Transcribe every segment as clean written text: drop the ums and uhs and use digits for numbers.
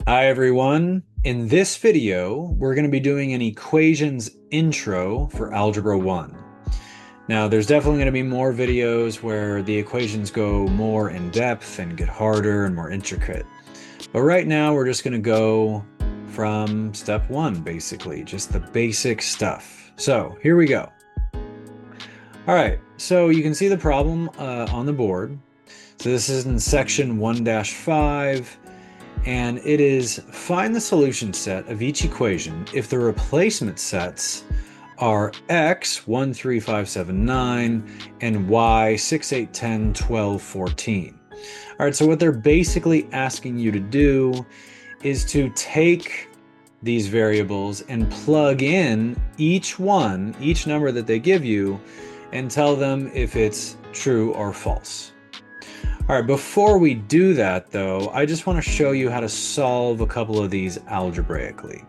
Hi everyone. In this video, we're going to be doing an equations intro for Algebra 1. Now, there's definitely going to be more videos where the equations go more in depth and get harder and more intricate. But right now, we're just going to go from step 1, basically, just the basic stuff. So here we go. All right, so you can see the problem on the board. So this is in section 1-5. And it is find the solution set of each equation if the replacement sets are x 1, 3, 5, 7, 9 and y 6, 8, 10, 12, 14. All right, so what they're basically asking you to do is to take these variables and plug in each number that they give you, and tell them if it's true or false. All right, before we do that though, I just want to show you how to solve a couple of these algebraically.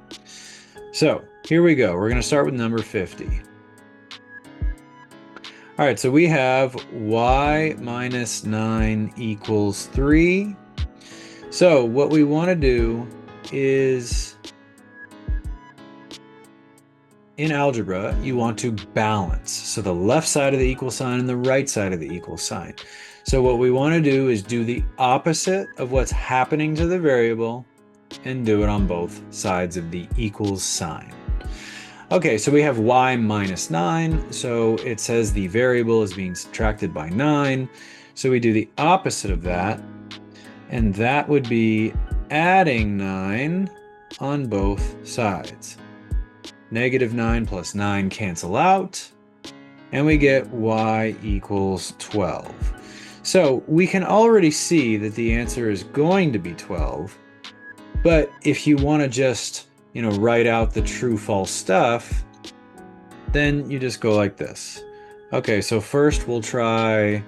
So here we go. We're going to start with number 50. All right, so we have y minus 9 equals 3. So what we want to do is, in algebra, you want to balance. So the left side of the equal sign and the right side of the equal sign. So what we want to do is do the opposite of what's happening to the variable and do it on both sides of the equals sign. Okay, so we have y minus 9. So it says the variable is being subtracted by 9. So we do the opposite of that, and that would be adding 9 on both sides. Negative 9 plus 9 cancel out, and we get y equals 12. So we can already see that the answer is going to be 12, but if you want to just, write out the true false stuff, then you just go like this. Okay, so first we'll try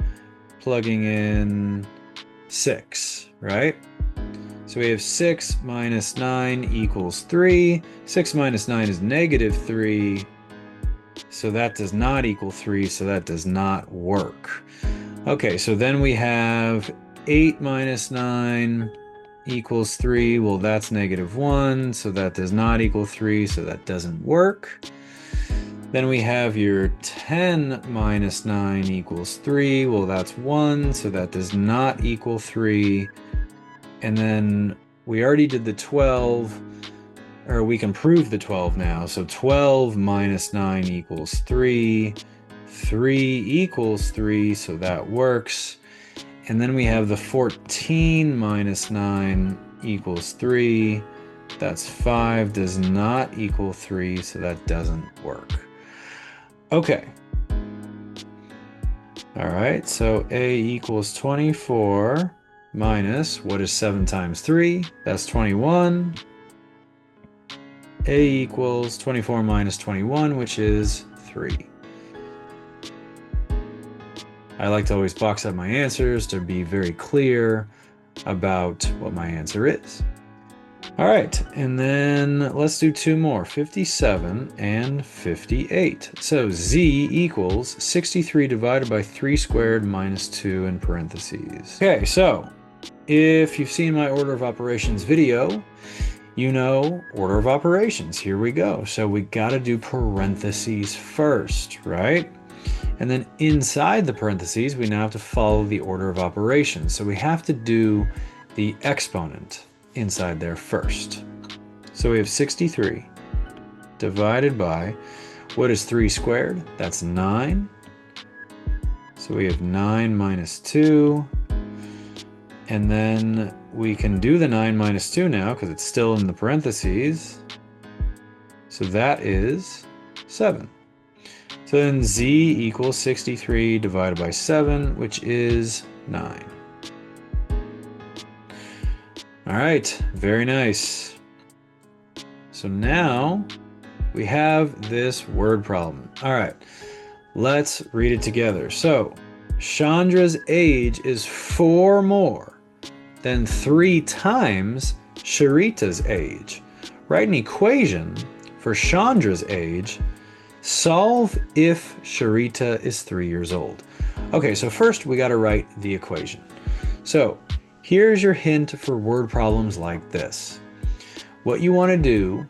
plugging in 6, right? So we have 6 minus 9 equals 3. 6 minus 9 is negative 3. So that does not equal 3, so that does not work. Okay, so then we have 8 minus 9 equals 3. Well, that's negative 1, so that does not equal 3, so that doesn't work. Then we have your 10 minus 9 equals 3. Well, that's 1, so that does not equal 3. And then we already did the 12, or we can prove the 12 now. So 12 minus 9 equals 3. 3 equals 3, so that works. And then we have the 14 minus 9 equals 3. That's 5, does not equal 3, so that doesn't work. Okay. All right, so a equals 24 minus, what is 7 times 3? That's 21. A equals 24 minus 21, which is 3. I like to always box up my answers to be very clear about what my answer is. All right, and then let's do two more, 57 and 58. So z equals 63 divided by 3 squared minus 2 in parentheses. Okay, so if you've seen my order of operations video, you know order of operations. Here we go. So we got to do parentheses first, right? And then inside the parentheses, we now have to follow the order of operations. So we have to do the exponent inside there first. So we have 63 divided by, what is 3 squared? That's 9. So we have 9 minus 2. And then we can do the 9 minus 2 now because it's still in the parentheses. So that is 7. So then z equals 63 divided by 7, which is 9. All right, very nice. So now we have this word problem. All right, let's read it together. So Chandra's age is 4 more than 3 times Sharita's age. Write an equation for Chandra's age. Solve if Sharita is 3 years old. Okay, so first we got to write the equation. So here's your hint for word problems like this. what you want to do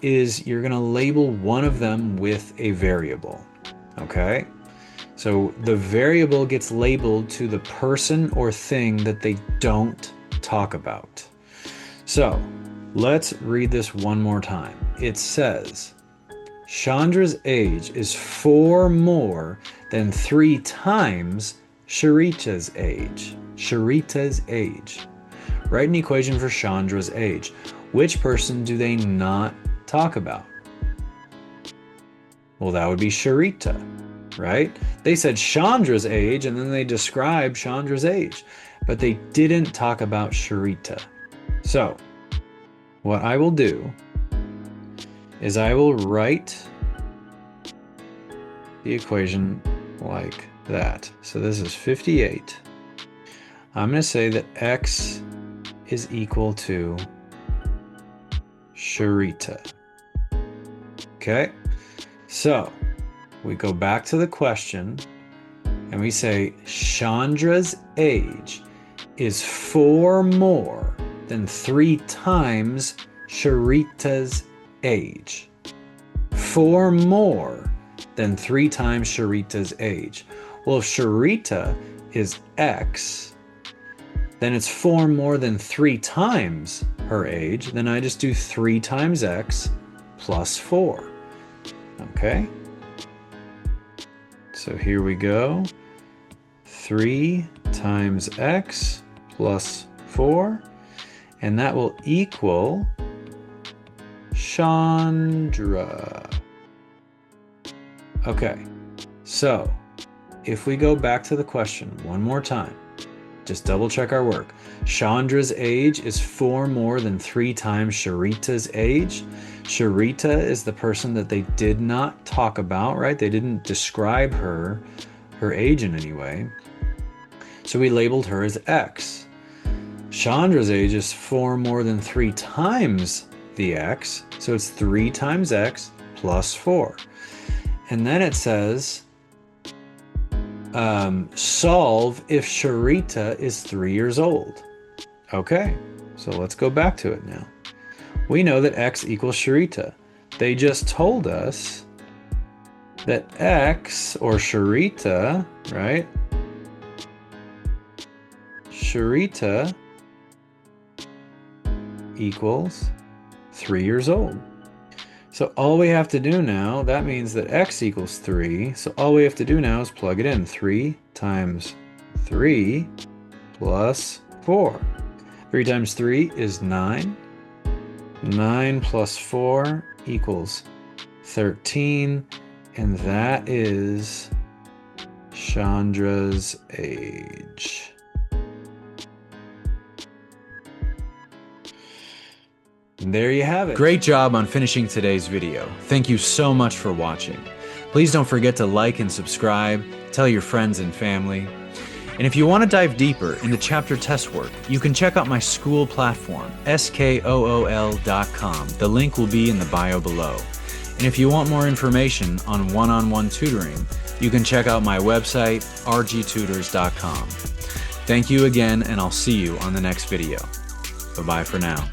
is you're going to label one of them with a variable. Okay? So the variable gets labeled to the person or thing that they don't talk about. So let's read this one more time. It says, Chandra's age is 4 more than 3 times Sharita's age. Sharita's age. Write an equation for Chandra's age. Which person do they not talk about? Well, that would be Sharita, right? They said Chandra's age and then they described Chandra's age, but they didn't talk about Sharita. So what I will do is I will write the equation like that. So this is 58. I'm going to say that x is equal to Sharita. Okay? So we go back to the question and we say Chandra's age is 4 more than 3 times Sharita's age. 4 more than 3 times Sharita's age. Well, if Sharita is x, then it's 4 more than 3 times her age. Then I just do 3 times x plus 4. Okay? So here we go. 3 times x plus 4. And that will equal Chandra. Okay, so if we go back to the question one more time, just double check our work. Chandra's age is 4 more than 3 times Sharita's age. Sharita is the person that they did not talk about, right? They didn't describe her age in any way. So we labeled her as X. Chandra's age is 4 more than 3 times the X. So it's 3 times X plus 4. And then it says, solve if Sharita is 3 years old. Okay, so let's go back to it now. We know that x equals Sharita. They just told us that x, or Sharita, right? Sharita equals 3 years old. So all we have to do now, that means that x equals 3. So all we have to do now is plug it in. 3 times 3 plus 4. 3 times 3 is 9. 9 plus 4 equals 13. And that is Chandra's age. And there you have it. Great job on finishing today's video. Thank you so much for watching. Please don't forget to like and subscribe, tell your friends and family. And if you want to dive deeper into chapter test work, you can check out my Skool platform, skool.com. The link will be in the bio below. And if you want more information on one-on-one tutoring, you can check out my website, rgtutors.com. Thank you again, and I'll see you on the next video. Bye-bye for now.